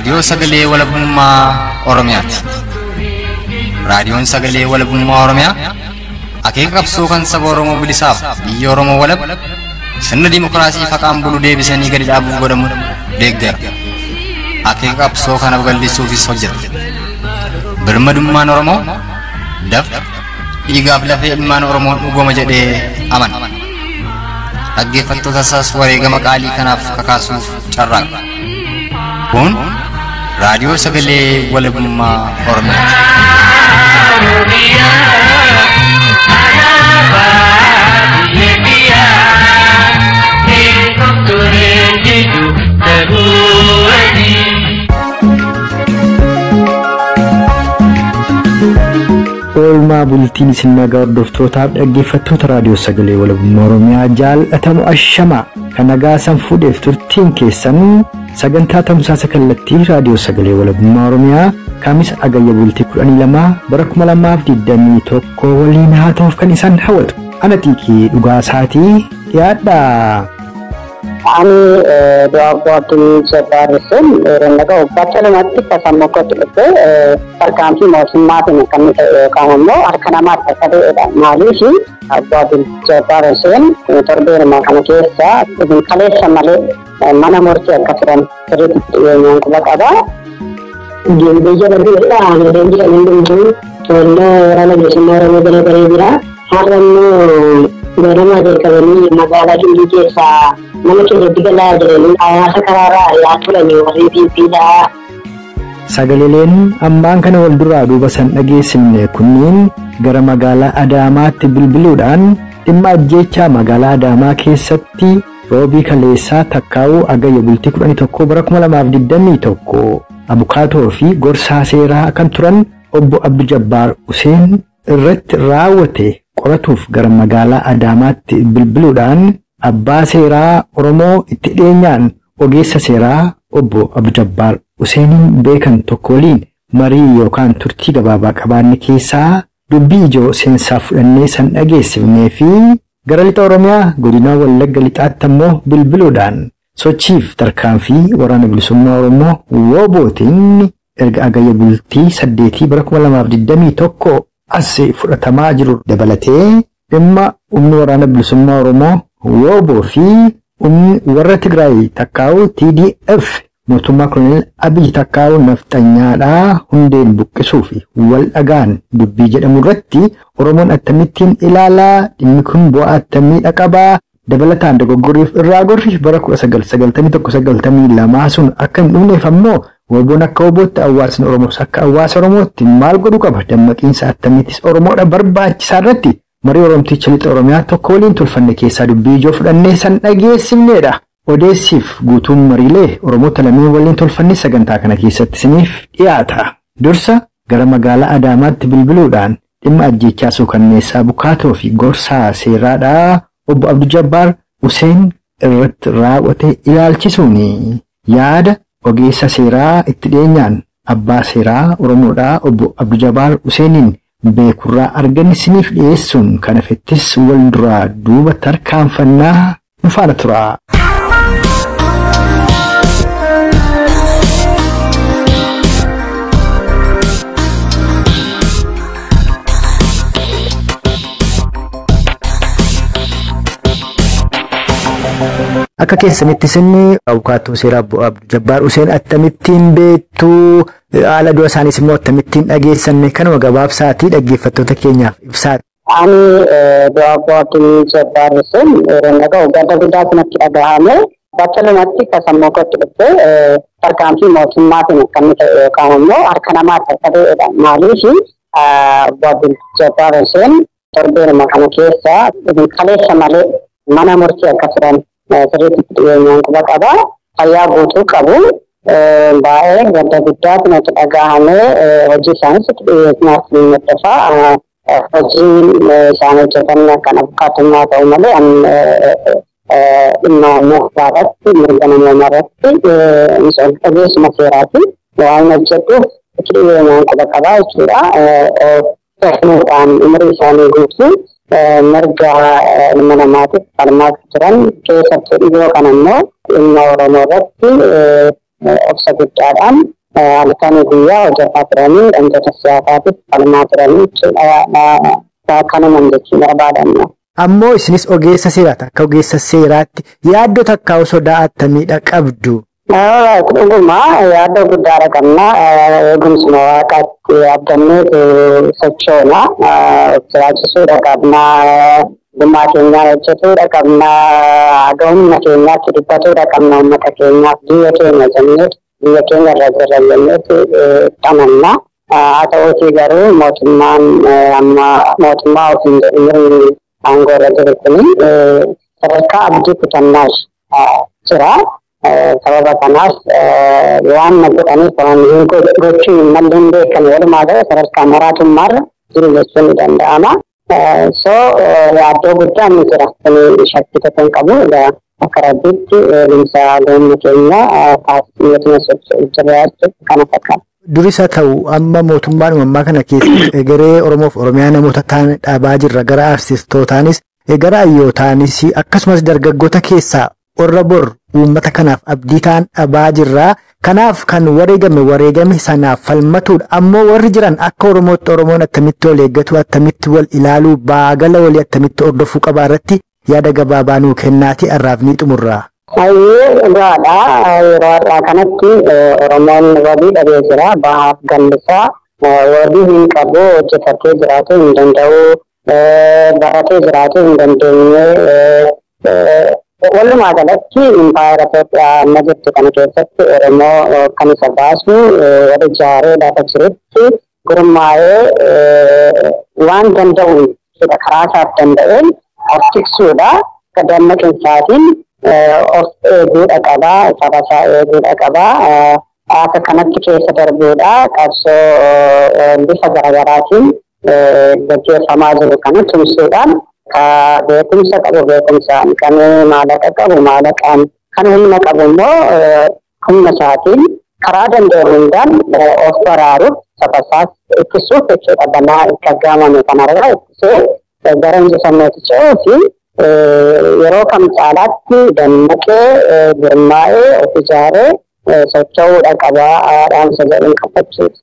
raadiyoo sagalee walabummaa Oromiyaati. Raadiyoon sagalee walabummaa Oromiyaa akeeka qabsoo kan saba Oromoo bilisaaf biyya Oromoo walab sirna dimokiraasii faqaan bulu deebisanii gadi dhaabuu godhamu deeggara. Akeeka qabsoo kana babal'isuufis hojjeta. Birmadummaan Oromoo dafqa dhiigaaf lafee ilmaan Oromoon dhugoma jedhee amana. Dhaggeeffattoota isaas wareegama qaalii kanaaf kakaasuuf carraaqa. Kun raadiyoo sagalee walabummaa Oromiyaati. Oolmaa bultiin isin nagaa hordoftootaaf dhaggeeffattoota raadiyoo sagalee walabummaa Oromiyaa jaalatamu ashamaa kan nagaa san fuudheef turtiin keessan sagantaa tamsaasa kallattii raadiyoo sagalee walabummaa Oromiyaa Kamis agayya bultii 12 bara 2021 waliin haa ta'uuf kan isaan hawwatu. Ana xiiqii dhugaa isaatii dhiyaadha. Ani do'abbaatun jabaarisun rennaga ubbatalumatti kasammokkoti dhufe tarkaanfii mootummaatiin kan ta'e yookaan immoo harka namaatti akka ta'edha. Maaliif abbaatun jabaarisun torbeeruma kana keessa kaleessa malee mana murtii akka turan sirriitti dhiyeenyaan quba qaba. Biyya darbeedhaan leenjii hundumtuu tolloo waraana bilisummaa Oromoo garee jira. Har'a immoo godhamaa jalqabanii magaalaa Gindii keessaa nama keessatti galaa jiranii hawaasa karaarraa yaa turanii warri fiifiidhaa. Sagaleleen ammaan kana wal duraa duuba san dhageessifne kunniin gara magaalaa Adaamaatti bilbiluudhaan dhimma ajjeechaa magaalaa Adaamaa keessatti roobii kaleessaa takkaa'uu agayya bultii 11 bara 2021 abukaatoo fi gorsaa seeraa kan turan obbo Abduu Jabbaar Huseen irratti raawwate qoratuuf gara magaalaa Adaamaatti bilbiluudhaan abbaa seeraa Oromoo itti dhiyeenyaan ogeessa seeraa obbo Abduu Jabbaar Huseeniin beekan tokko waliin marii yookaan turtii gabaabaa qabaanne keessaa dubbii ijoo seensaa fudhannee san dhageessifnee fi gara lixa Oromiyaa godina Wallagga lixaatti immoo bilbiluudhaan sochiif tarkaanfii waraana bilisummaa Oromoo woobootiin erga agayya bultii 8 bara 2021 as fudhatamaa jiru dabalatee dhimma humni waraana bilisummaa Oromoo wooboo fi humni warra Tigraay takkaa'u TDF mootummaa Koloneel Abiy takkaa'u nafxanyaadhaa hundeen buqqisuu fi wal dhagaan dubbii jedhamu irratti Oromoon akkamittiin ilaalaa dhimmi kun bu'aa akkamii qabaa dabalataan dogoggoriif irraa gorri bara 1991-92 sun akka hin dhumneef ammoo woboon akka wobootti hawaasni Oromoos akka hawaasa Oromootti maal godhu qaba dammaqiinsa akkamiitis Oromoodha barbaachisaa irratti marii Oromticha lixa Oromiyaa tokko waliin tolfanne keessaa dubbii ijoo fudhannee san dhageessifneedha. Odeessiif guutuun mariilee Oromoota lameen waliin tolfanne sagantaa kana keessatti isiniif dhiyaata. Dursa gara magaalaa Adaamaatti bilbiluudhaan dhimma ajjeechaa suukanneessaa abukaatoo fi gorsaa seeraadhaa obbo Abduu Jabbaar Huseen irratti raawwate ilaalchisuun yaada ogeessa seeraa itti dhiyeenyaan abbaa seeraa Oromoodhaa obbo Abduu Jabbaar Huseeniin beekurraa arganne isiniif dhiyeessuun kana fettis wal duraa duuba tarkaanfannaa nu faana tura. Akka keessanitti isinni abukaatoo seeraa obbo Abduu Jabbaar Huseen akkamittiin beektu haala du'a isaaniis immoo akkamittiin dhageessanne kanuma gabaabsaatii dhaggeeffattoota keenyaaf ibsaati. Ani du'a Abduu Jabbaar Huseen rennaga gadda guddaa kanatti dhagahame battalumatti kasammokkoti dhufe tarkaanfii mootummaatiin kan ta'e yookaan immoo harka namaatti akka ta'edha. Maaliif Abduu Jabbaar Huseen torbeeruma kana keessa kaleessa malee mana murtii akka turan sirriitti dhiyeenyaan quba qaba. Fayyaa guutuu qabu. Baay'ee gadda guddaa kanatti dhagahame hojii isaaniis dhiyeessuuf ni mul'ata. Hojiin isaan hojjetan kan abukaatummaa ta'u malee dhimma mootummaarratti mirga namoomaa irratti ogeessuma seeraati waan hojjetuuf itti dhiyeenyaan quba qabaa jechuudha. Umuudhaan umurii isaanii guutuu mirga ilma namaatiif falmaa jiran keessattuu dhiyoo kan ammoo dhimma Oromoo irratti obsa guddaadhaan halkan guyyaa hojjetaa turanii wantoota siyaasaatiif falmaa turanii kanumaan jechuun barbaadanna. Ammoo isinis ogeessa seeraati. Akka ogeessa seeraatti yaaddoo takka osoo da'attamiidha qabdu. Dhugumaa yaaddoo guddaadha qabna. Eegumsuma waaqaatti abdannee sochoona. Jiraachisuudha qabna. Dhimmaa keenyaa hojjetuudha qabna. Humna keenyaatti dhibbatuudha qabna uummata keenyaaf biyya keenya jennee biyya keenya irra jirra jenneetti amanna. Haa ta'uutii garuu mootummaa ofiin jedhamee aangoo irra jiru kuni sadarkaa abdii kutannaa jira. Sababa kanaaf waan godhaniif waan gochuu hin malleen beekan walumaa gala sadarkaa maraatummaarra jiru jechuun ni danda'ama. Yaaddoo guddaa ni jira. Kuni shakkii tokko hin qabu. Akka rabbiitti eegumsa goonni keenya taasisneetuma jiraachuu kana fakkaata. Durisa ta'u amma mootummaan uumammaa kana keessatti garee Oromoof Oromiyaa namoota ta'an dhaabaa jirra. Gara artistootaanis gara hayyootaanis akkasumas dargaggoota keessaa warra bor uummata kanaaf abdii ta'an dhaabaa jirra. Kanaaf kan wareegame sanaaf falmatuudha. Ammoo warri jiran akka Oromootti Oromoon attamitti wal eeggatu, attamitti wal ilaaluu, baagala walii attamitti hordofuu qabaa irratti yaada gabaabaa nuu kennaati arraaf ni xumurraa. Gaadha yeroo har'aa kanatti Oromoon wabii dhabee jira. Bahaaf gallisaa wabii hin qabu, hojjetatee jiraachuu hin danda'u, baratee jiraachuu hin dandeenye. Walumaa galatti impaayera Itoophiyaa amma jirtu kana keessatti Oromoo kan isa baasu wal ijaaree lafa jirutti gurmaa'ee waan danda'uun karaa isaaf danda'een of tiksuudha. Dammaqinaatiin of eeguudha qabaa, saba isaa eeguudha qabaa. Akka kanatti keessa darbuudha. Qabsoo bifa garaagaraatiin gaggeeffamaa jiru kana tumsuudhaan beekumsa qabu beekumsaan, kan maallaqa qabu maallaqaan, kan humna qabu immoo humna isaatiin karaa danda'u hundaan of baraaruuf saba isaas ittisuuf jechuudha. Balaa itti aggaamame kanarraa ittisee gara injifannootti ce'uu fi yeroo kam caalaatti dammaqee gurmaa'ee of ijaaree socho'uudha qabaa dhaamsa jedhuun qabachuudha.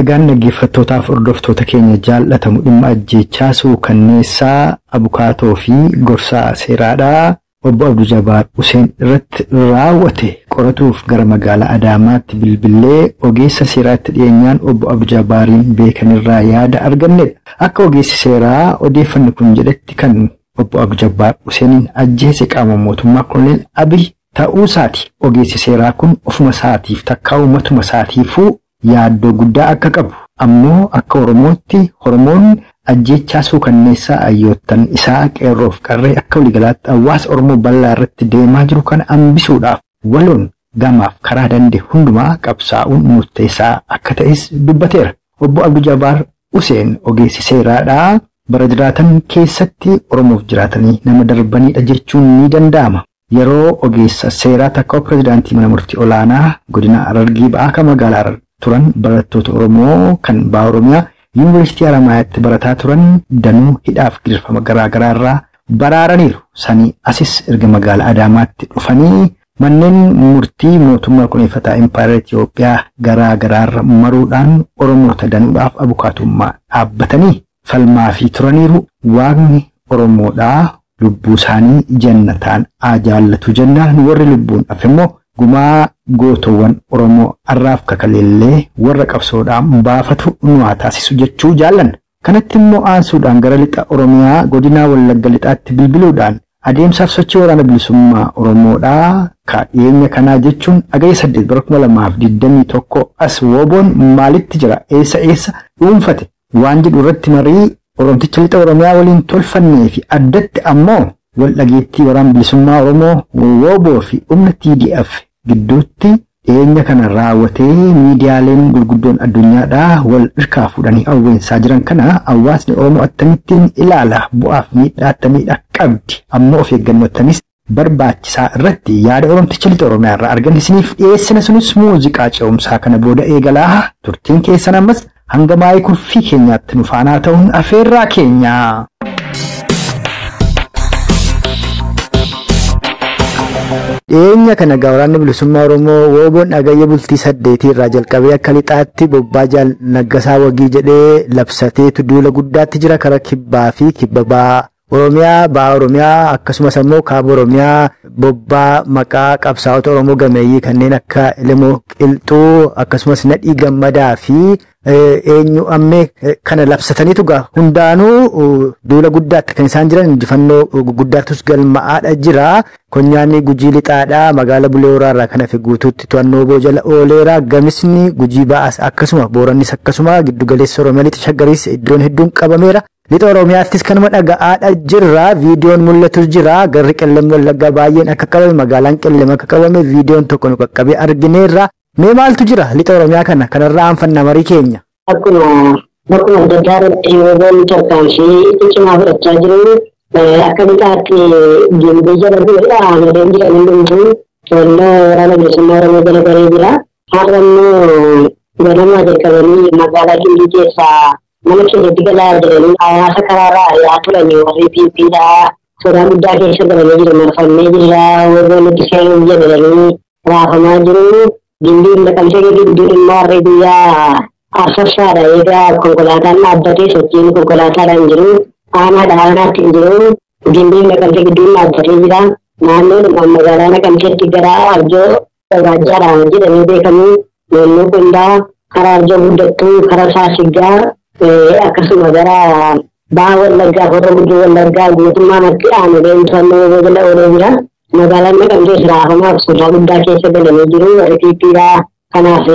Egaan dhaggeeffattootaaf hordoftoota keenya jaallatamu dhimma ajjeechaa suukanneessaa abukaatoo fi gorsaa seeraadhaa obbo Abduu Jabaar Huseen irratti raawwate qoratuuf gara magaalaa Adaamaatti bilbilee ogeessa seeraatti dhiyeenyaan obbo Abduu Jabaariin beekanirraa yaada argannedha. Akka ogeessi seeraa odeeffanni kun jedhetti kan obbo Abduu Jabaar Huseeniin ajjeese qaama mootummaa Koloneel Abiy ta'uu isaati. Ogeessi seeraa kun ofuma isaatiif takkaa uummatuma isaatiifuu yaaddoo guddaa akka qabu. Ammoo akka Oromootti Oromoon ajjeechaa suukanneessaa hayyoottan isaa qeerroof qarree akka waliigalaatti hawaasa Oromoo bal'aa irratti deemaa jiru kana hambisuudhaaf waloon gamaaf karaa danda'e hundumaa qabsaa'uun murteessaa akka ta'es dubbateera. Obbo Abduu Jabaar Huseen ogeessi seeraadhaa bara jiraatan keessatti Oromoof jiraatanii nama darbanidha jechuun ni danda'ama. Yeroo ogeessa seeraa takka pirezidaantii mana murtii olaanaa godina Harargee ba'aa kan magaalaa Harar turan barattoota Oromoo kan Baha Oromiyaa Yuunivarsiitii Haramaayaatti barataa turan danuu hidhaaf girfama garaagaraa irraa baraaraniiru. Sanii asis erga magaalaa Adaamaatti dhufanii manneen murtii mootummaa kuneeffataa Impaayera Itoophiyaa garaagaraa irra maruudhaan Oromoota danuudhaaf abukaatummaa dhaabbatanii falmaa fi turaniiru. Waaqni Oromoodhaa lubbuu isaanii jannataan jaallatu jennaan warri lubbuun hafe immoo gumaa gootowwan Oromoo arraaf kakaleellee warra qabsoodhaan baafatu nu haa taasisu jechuu jaallanna. Kanatti immoo aansuudhaan gara lixa Oromiyaa godina Wallagga lixaatti bilbiluudhaan adeemsaaf sochii waraana bilisummaa Oromoodhaa dhiyeenya kanaa jechuun Agayya 8/2021 as woboon maalitti jira eessa dhuunfate waan jedhu irratti marii Oromticha lixa Oromiyaa waliin tolfannee fi addatti ammoo wal dhageettii waraana bilisummaa Oromoo woboo fi humna TDF gidduutti dhiyeenya kana raawwatee miidiyaaleen gurguddoon addunyaadhaa wal hirkaa fuudhanii awweensaa jiran kana hawaasni Oromoo akkamittiin ilaala bu'aaf miidhaa akkamiidha qabdi ammoo of eeggannoo akkamiis barbaachisaa irratti yaada Oromticha lixa Oromiyaa irraa argannisiif dhiyeessina sunis muuziqaa ce'umsaa kana booda eegalaa turtiin keessan ammas hanga maayii kurfii keenyaatti nu faanaa ta'uun afeerraa keenya. Dhiyeenya kana waraanni bilisummaa Oromoo WBO'n agayya bultii 8 irraa jalqabee akka lixaatti bobbaa Jaal Naggasaa Wagii jedhee labsateetu duula guddaatti jira karaa kibbaa fi kibba ba'aa Oromiyaa, ba'aa Oromiyaa akkasumas ammoo kaaba Oromiyaa bobbaa maqaa qabsaa'ota Oromoo gameeyyii kanneen akka Elemoo Qilxuu akkasumas Nadhii Gammadaa fi eenyu ammee kana labsataniitu hundaanuu duula guddaatti kan isaan jiran injifannoo guddaattus galma'aadha jira. Konyaanni Gujii lixaadhaa magaala Bulee Horaarraa kan hafe guutuutti to'annoo boojala ooleeraa gamisni Gujii ba'as akkasuma Boorannis akkasuma giddugaleessa Oromiyaa lixa Shaggariis iddoon hedduun qabameera. Lixa Oromiyaattis kanuma dhaga'aadha jirra. Viidiyoon mul'atus jira. Garri Qellem Wallaggaa baay'een akka qabame magaalaan Qellem akka qabame viidiyoon tokko nu qaqqabee argineerra. Mee maaltu jira lixa Oromiyaa kanarraa aanfanna marii keenya? Akkuma daddaarratti WBO'n tarkaanfii cimaa fudhachaa jiru akka lixaatti gimbee jala du'edha. Aanadeen jiran hundumtuu to'annoo waraana bilisummaa Oromoo jala garee jira. Har'a immoo ganamaa jalqabanii magaalaa Gimbii keessaa mana keenyatti galaa jiranii hawaasa karaarraa yaa turanii warri PPdha. Sodaa guddaa keessa galanii jiru marfamee jira. WBO'n itti seenuuf jedhanii raafamaa jiru. Gimbiin Naqamtee gidduu immoo harree guyyaa Arsassaadha. Egaa konkolaataan dhaabbatee sochiin konkolaataadhaan jiru. Aanaatti hin jiru. Gimbiin Naqamtee gidduun dhaabbatee jira. Naannoon magaalaa Naqamteetti gara Arjoo Gaajjaadhaan jedhamee beekamu. Naannoo Qondaa, karaa Arjoo Guddattuu, karaa Saasiggaa akkasuma gara Ba'aa Wallaggaa, Horroo Guduu Wallaggaa guutummaa marti aanuleen to'annoo boojala oolee jira. Magaalaan Naqamtees raafamaaf sodaa guddaa keessa galanii jiru. Warri PPdha. Kanaaf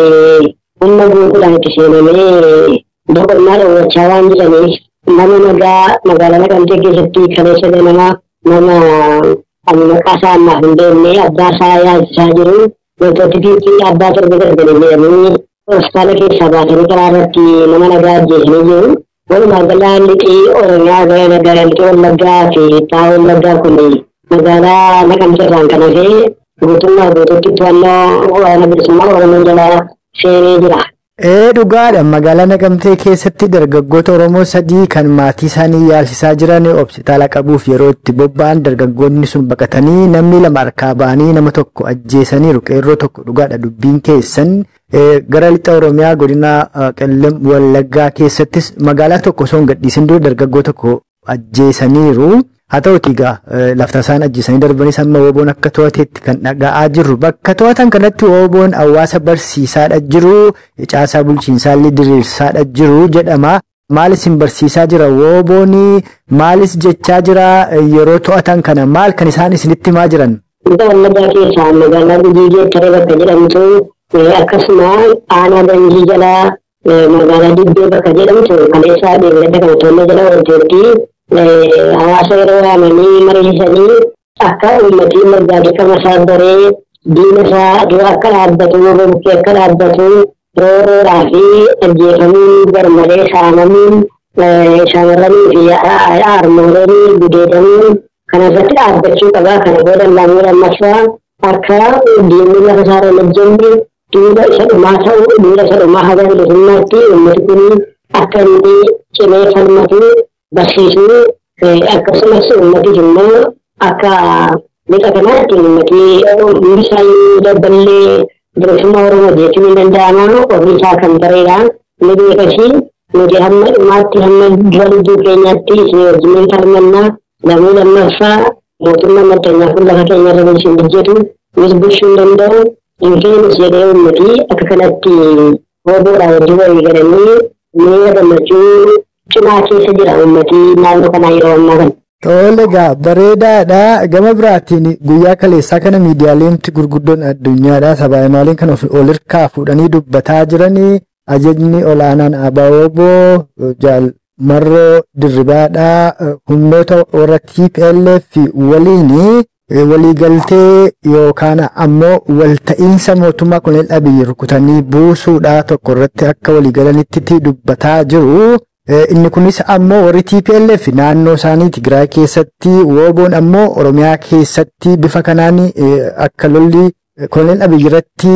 humna guutuudhaan itti seenamee boqonnaa daawwachaa waan jiraniif nama nagaa magaalaa Naqamtee keessatti kaleessa ganamaa nama maqaa isaa ammaaf hin beekne abbaa isaa yaachisaa jiru. Wantooti PPdha abbaa torba darban jedhanii hospitaala keessaa baasanii karaa irratti nama nagaa ajjeesanii jiru. Walumaa galaa lixii Oromiyaa gara lixii Wallaggaa fi Bahaa Wallaggaa kun magaalaa Naqamteerraan kan hafe guutummaa guutuutti to'annoo waraana bilisummaa Oromoo jala seenee jira. Dhugaadha. Magaalaa Naqamtee keessatti dargaggoota Oromoo 3 kan maatii isaanii yaalchisaa jiran hospitaala qabuuf yeroo itti bobba'an dargaggoonni sun baqatanii namni 2 harkaa ba'anii nama tokko ajjeesaniiru. Qeerroo tokko dhugaadha dubbiin keessan. Gara lixa Oromiyaa godina Qellem Wallaggaa keessattis magaalaa tokko osoo hin gadhiisin dura dargaggoo tokko ajjeesaniiru. Haa ta'uutii egaa lafta isaan ajjeesanii darbanis amma WBO'n akka to'ateetti kan dhaga'aa jirru. Bakka to'atan kanatti WBO'n hawaasa barsiisaadha jiru. Caasaa bulchiinsaallee diriirsaadha jiru jedhama. Maalis hin barsiisaa jira WBO'n maalis jechaa jira yeroo to'atan kana maal kan isaan isinitti himaa jiran? Lixa Wallaggaa keessaa magaalaa Gujii Geettaree bakka jedhamtu akkasuma aanaa Ganjii jalaa magaalaa Dibbee bakka jedhamtu kaleessaa beeylada kana to'annoo jala oolteetti. Hawaasa yeroo waamanii mariisanii akka uummatii mirgaa dirqama isaa baree diina isaa dura akka dhaabbatu bukkee akka dhaabbatu rooroodhaa fi ajjeefamuun garmalee saamamuun shamarranii fi harmooleen gudeedamuun kana irratti dhaabbachuu qabaa. Kana booda lammii lammaffaa akka diinni lafa isaa hojjenne dhiira isa dhumaa ta'u dhiira isa dhumaa haga bilisummaatti uummati kun akka inni cimee falmatu barsiisuu akkasumas uummatiif immoo akka lixa kanaatti uummati bishaan dabballee bilisummaa Oromoo jechuun ni danda'ama. Ofii isaa kan bareedha. Ni beekasi nuti hamma dhumaatti hamma dura lubbuu keenyaatti isin wajjin falmannaa. Lammii lammaffaa mootummaan addunyaa kun lafa keenya irra bilisiin hojjetu nus bulchuu hin danda'u. Infeenus jedhee uummati akka kanatti WBO'dhaa wajjin walii galanii miira gammachuu cimaa keessa jira uummati naannoo kanaa yeroo ammaa kana. Egaa bareedaadha. Gama biraatiin guyyaa kaleessaa kana miidiyaaleen gurguddoon addunyaadhaa sabaahimaaliin kan ol hirkaa fuudhanii dubbataa jiranii ajajni olaanaan WBO Jaal Marroo Dirribaadhaa humnoota warra TPLF waliin waliigaltee yookaan ammoo walta'iinsa mootummaa Koloneel Abiyyi rukutanii buusuudhaa tokko irratti akka waliigalanitti dubbataa jiru. Inni kunis ammoo warri TPLF naannoo isaanii Tigraay keessatti WBO'n ammoo Oromiyaa keessatti bifa kanaan akka lolli Koloneel Abiyyi irratti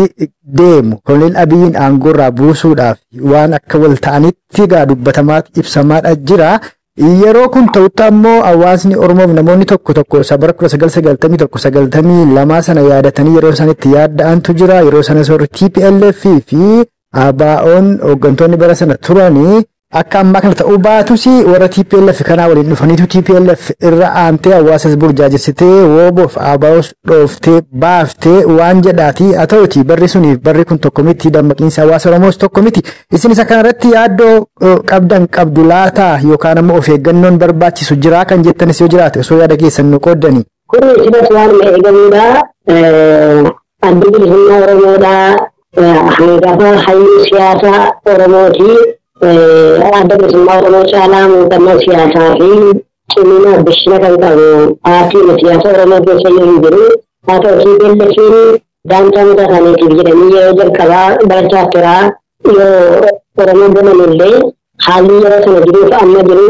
deemu Koloneel Abiyyiin aangoorraa buusuudhaaf waan akka wal ta'anitti gaa dubbatamaa ibsamaadha jira. Yeroo kun ta'utti ammoo hawaasni Oromoof namoonni tokko sabara 1991 sana yaadatanii yeroo sanitti yaadda'antu jira. Yeroo sana warri TPLF fi ABO'n hooggantoonni bara sana turanii akka ammaa kana ta'uu baatus warra TPLF kanaa waliin dhufaniitu TPLF irra aantee hawaasas burjaajessitee WBOf ABO's dhooftee baaftee waan jedhaati. Haa ta'uti barri suniif barri kun tokko miti, dammaqiinsa hawaasa Oromoos tokko miti. Isin isa kanarratti yaaddoo qabdu laata yookaan ammoo of eeggannoon barbaachisu jira kan jettanis yoo jiraate osoo yaada keessan nu qooddanii. Kun isas waan eegamudha. Adda bilisummaa Oromoodhaa hangafa hayyuu siyaasaa Oromooti. Adda bilisummaa Oromoo caalaa muuxannoo siyaasaa fi cimina bishina kan qabu paartiin siyaasa Oromoo keessa hin jiru. Haa ta'utii beellasiin daantaa mataa isaaniitiif jedhanii yeroo jalqabaa barachaa turaa yoo Oromoo bananillee haalli yeroo sana jiruuf amma jiru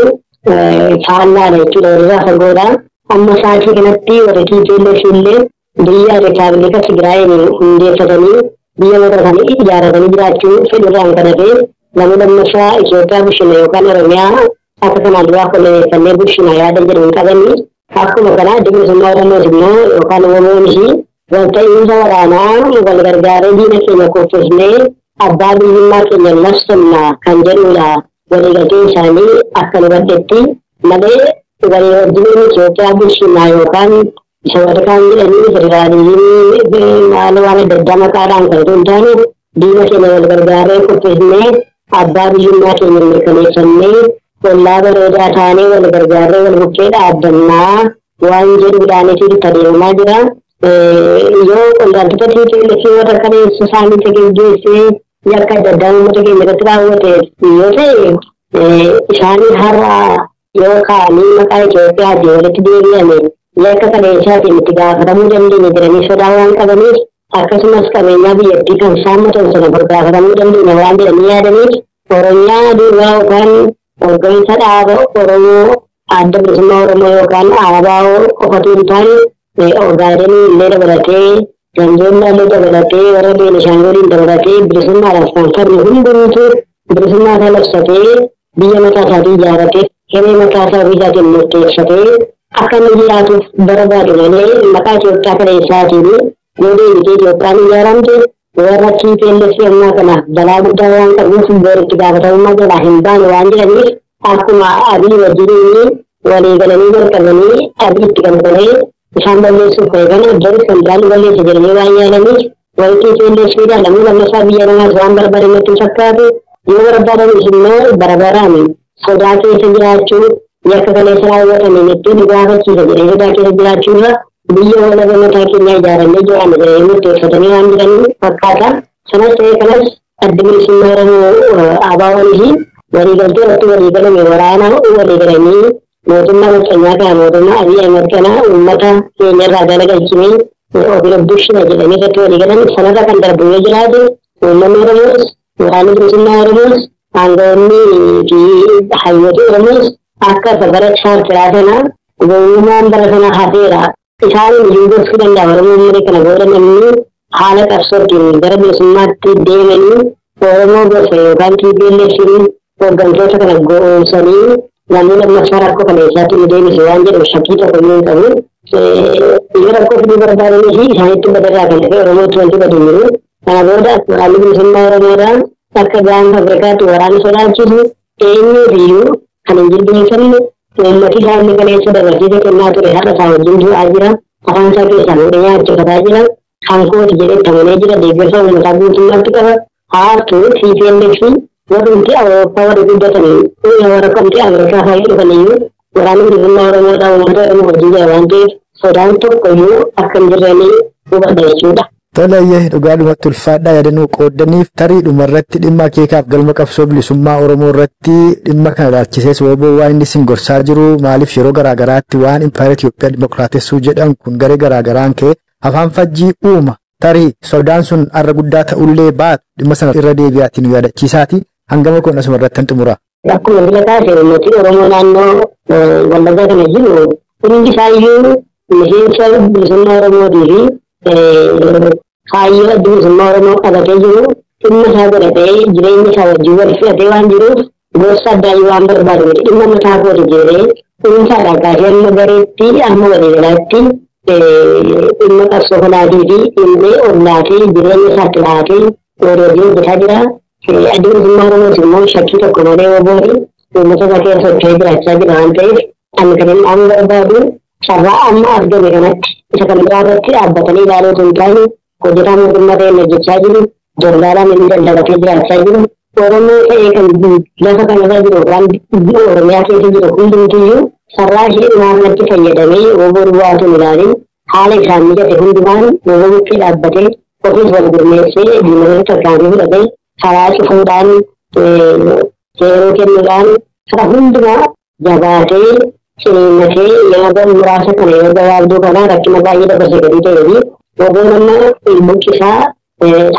faallaadha jechuudha. Walirraa fagoodha. Amma sa'aatii kanatti warri beellasiillee biyya Rippaabilika Tigraayin hundeeffatanii biyya mataa isaanii ijaaratanii jiraachuu fedhurraan kan hafe namni lammaffaa Itoophiyaa bulchina yookaan Oromiyaa akka kanaan duraa kolleeffannee bulchina yaada jedhamu qabanii akkuma kana adda bilisummaa Oromoos immoo yookaan Oromoonis walta'iinsa waraanaa wal gargaaree diina keenya kuffisnee abbaa biyyummaa keenya labsamna kan jedhudha. Waliigalteen isaanii akka nu badhetti malee walii wajjiniin Itoophiyaa bulchina yookaan isa warqaan jedhanii federaalizimii maal waan adda addaa maqaadhaan kan hin taane diina keenya wal gargaaree kuffisnee abbaa biyyummaa keenya mirkaneessannee ollaa bareedaa taanee wal gargaarree wal bukkee dhaabbannaa waan jedhuudhaaniif itti adeemaa jira. Yoo qondaaltota TPLF warra kaleessa isaanii geggeessee yakka adda addaa uummata keenya irratti raawwate yoo ta'e isaanii har'a yoo kaanii maqaa Itoophiyaatiin walitti deebi'ame yakka kaleessaatiin itti gaafatamuu dandeenya jedhanii sodaa waan qabaniif akkasumas qabeenyaa biyyattii kan saammatan sana gaafatamuu dandeenya waan jedhanii yaadaniif Oromiyaa duuraa yookaan hooggansa dhaaba Oromoo adda bilisummaa Oromoo yookaan ABO qofatu hin taane Ogaadenii illee dabalatee Ganjoonnaa illee dabalatee warra Beenishaanguliin dabalatee bilisummaadhaaf kan farmi hundumtuu bilisummaa isaa labsatee biyya mataa isaatii ijaaratee hiree mataa isaa ofiisaatiin murteessatee akka inni jiraatuuf barbaadu malee maqaa Itoophiyaa kaleessaatiin yoo deebitee Itoophiyaan ijaaramte warra TPLF ammaa kanaaf balaa guddaa waan qabuuf booritti gaafatamummaa jalaa hin baane waan jedhaniif akkuma Abiy wajjiniin walii galanii jalqabanii Abiy itti galgalee isaan balleessuuf eegana jarri kan jaalli balleessa jedhanii waan yaadaniif warri TPLFdhaan namni lammaffaa biyya namaas waan barbaadan natti fakkaatu yoo barbaadanis immoo barabaraan sodaa keessa jiraachuu yakka kaleessa raawwataniin ittiin gaafachiisa jedhee sodaa keessa jiraachuurra biyya walaba mataa keenya ijaarannee jiraanne jedhanii murteeffatanii waan jiranii fakkaata. Sanas ta'ee kanas adda bilisummaa Oromoo ABO'nis waliigaltee irratti waliigalame waraana waliigalanii mootummaa Nafxanyaa kana mootummaa Abiy Ahmed kana uummata keenya irraa galagalchanii ofiif bulchina jedhanii irratti waliigalan sanarra kan darbu yoo jiraate uummanni Oromoos waraanni bilisummaa Oromoos aangawoonni fi hayyooti Oromoos akka bara chaartiraa sana gowwummaan bara sana hafeera. Isaan gochuu danda'a. Oromoo umurii kana booda namni haala qabsootiin gara bilisummaatti deemanii Oromoo gosa yookaan TPLF'n hooggantoota kana goonsanii namni lammaffaa rakkoo kaleessaatti nu deemise waan jedhu shakkii tokko hin qabu. Yoo rakkoo fiduu barbaadanii fi isaanitti badarraa kan ta'e Oromootti wanti badu jiru. Kana booda waraanni bilisummaa Oromoodhaan akka gaanfa Afrikaatti waraana sodaachisu eenyuufiyyuu kan hin jilbeeffanne ummati isaanii kaleessa dabarsiisa kennaa ture har'a isaa wajjin du'aa jira. Afaan isaa keessaa fuudhee nyaachifataa jira. Hankooti jedhee tamanee jira. Deeggarsa uummataa guutummaatti qaba. Haartuu TPLF warrumti Awurooppaa warri guddatanii warra kamti Ameerikaa fa'ii dhufaniyyuu waraanni bilisummaa Oromoodhaa uummata Oromoo wajjin jira waan ta'eef sodaan tokkoyyuu akka hin jirranii hubadha jechuudha. Tolayyee dhugaadhumatti ulfaadhaa yaadannoo qooddaniif tarii dhumarratti dhimma akeekaaf galma qabsoo bilisummaa Oromoo irratti dhimma kana ilaalchisees WBO waan inni isin gorsaa jiru maaliif yeroo garaagaraatti waan impaayera Itoophiyaa dimokiraatessuu jedhan kun garee garaagaraan ka'e afaan fajjii uuma tarii sodaan sun har'a guddaa ta'ullee baatu dhimma sana irra deebi'aatiin nu yaadachiisaati hangama kun asuma irratti xumura. Akkuma biyya kaasee uummati Oromoo naannoo Wallaggaa kana jiru hundi isaayyuu miseensa bilisummaa Oromootii fi kaayyoo adda bilisummaa Oromoo qabatee jiru dhimma isaa godhatee jireenya isaa wajjin wal fudhatee waan jiruuf gosa da'iwwan barbaadu dhimma mataa kooti jedhee dhuunfaa dhagaa yeroo gareetti amma waliigalaatti dhimma qabsoo kanaatii fi dhimma ollaatii jireenya isaatti laatee warreen hojjetaa jira. Adda bilisummaa Oromoos immoo shakkii tokko malee oboori uummata isaa keessa socho'ee jiraachaa jira waan ta'eef ani kan inni amma barbaadu carraa amma argame kanatti isa kan biraa irratti dhaabbatanii ilaaluu hin taane hojjetaa mootummaa ta'een hojjechaa jiru daldaalaan inni daldalatee jiraachaa jiru. Oromoo ta'ee kan lafa kanarra jiru waan Oromiyaa keessa jiru hundumtiyyuu sarraa ishee naannatti fayyadamee oboo duwwaatu ilaalin haala isaan mijate hundumaan oboo bukkee dhaabbatee ofiis wal gurmeessee diinagdee tarkaanfii fudhatee karaa cufuudhaan seeroo kennuudhaan karaa hundumaa jabaatee ciniinnatee yaada muraasa kana yoo gabaabduu kanaa rakkina baay'ee dabarsee gadi ta'ee fi oboon amma buqqisaa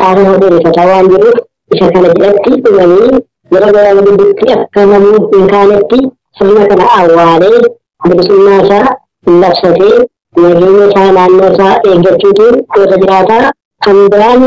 xaara hodeeffataa waan jiruuf isa kana jalatti dhumanii yeroo gabaabduutti akka namuu hin kaanetti sirna kana awwaalee bilisummaa isaa labsatee nageenya isaa naannoo isaa eeggachuutiin keessa jiraataa kan biraan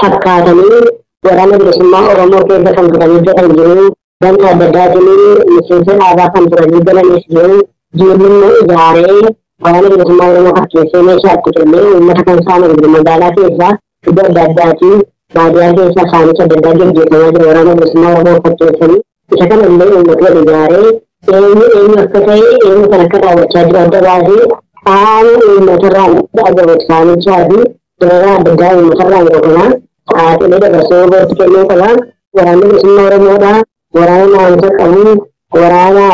fakkaatanii waraana bilisummaa Oromoo keessa kan turanii jedhan jiru ganta adda addaatiin miseensa dhaabaa kan turanii galanis jiru jiruun ijaaree waraana bilisummaa Oromoo fakkeessee meeshaatti kennee uummata kan saanu magaalaa keessaa iddoo adda addaatiin baadiyyaa keessaa saamicha adda addaa gaggeeffamaa jiru waraana bilisummaa Oromoo fakkeessanii isa kana illee uummata wal ijaaree eenyu akka ta'e eenyu kan akka daawwachaa jiru adda baasee qaama uummatarraan dhagahu saamichaa fi dalagaa adda addaa uummatarraan godhanaa sa'aatilee dabarsee boorti kennuu qaba. Waraanni bilisummaa Oromoodhaa waraana naamusa qabu waraana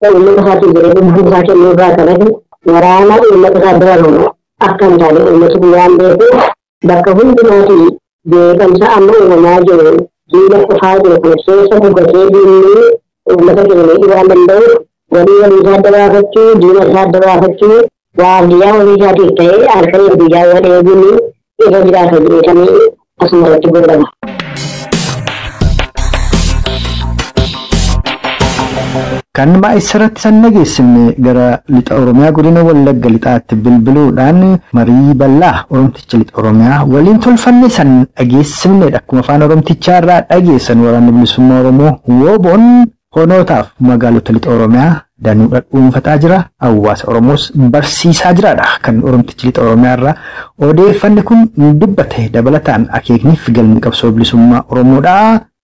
uummata isaatiif jedhee lubbuu isaa kennuu irraa kanatti waraana uummata isaa dararu akka hin taane uummati kun waan beekuuf bakka hundumaatii beekamsa amma uumamaa jiru diina qofaa jiru kana keessa guggatee diinni uummata keenya dhibaa danda'uuf walii isaa adda baafachuu diina isaa adda baafachuu waardiyyaa walii isaatiif ta'ee halkanii guyyaa wal eeguun irra jiraata jedhamee asuma irratti godhama. Kan maa'isarratti san dhageessifne gara lixa Oromiyaa godina Wallagga lixaatti bilbiluudhaan marii bal'aa Oromticha lixa Oromiyaa waliin tolfanne san dhageessifnedha. Akkuma afaan Oromtichaa irraa dhageessan waraanni bilisummaa Oromoo WBO'n honootaaf magaalota lixa Oromiyaa danuudha dhuunfataa jira. Hawaasa Oromoos barsiisaa jiraadha. Kan Oromtichi lixa Oromiyaa irraa odeeffanni kun dubbate dabalataan akeekniif galmi qabsoo bilisummaa Oromoodha.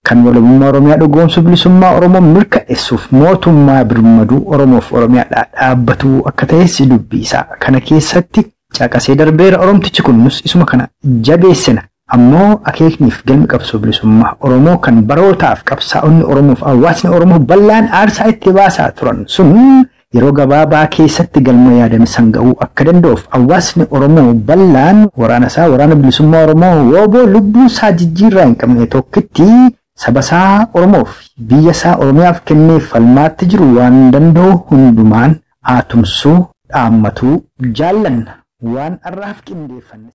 Kan walabummaa Oromiyaa dhugoomsuu bilisummaa Oromoo mirkaneessuuf mootummaa birmaduu Oromoof Oromiyaadhaa dhaabbatu akka ta'es dubbii isaa kana keessatti caqasee darbeera. Oromtichi kunis isuma kana jabeessina. Ammoo akeekniif galmi qabsoo bilisummaa Oromoo kan barootaaf qabsaa'onni Oromoof hawaasni Oromoo bal'aan aarsaa itti baasaa turan sun yeroo gabaabaa keessatti galma yaadame san ga'uu akka danda'uuf hawaasni Oromoo bal'aan waraana isaa waraana bilisummaa Oromoo WBO lubbuu isaa jijjiirraa hin qabne tokkitti saba isaa Oromoof biyya isaa Oromiyaaf kennee falmaatti jiru waan danda'u hundumaan aatumsuu dhaammatuu jaallanna waan arraaf qindeeffanne.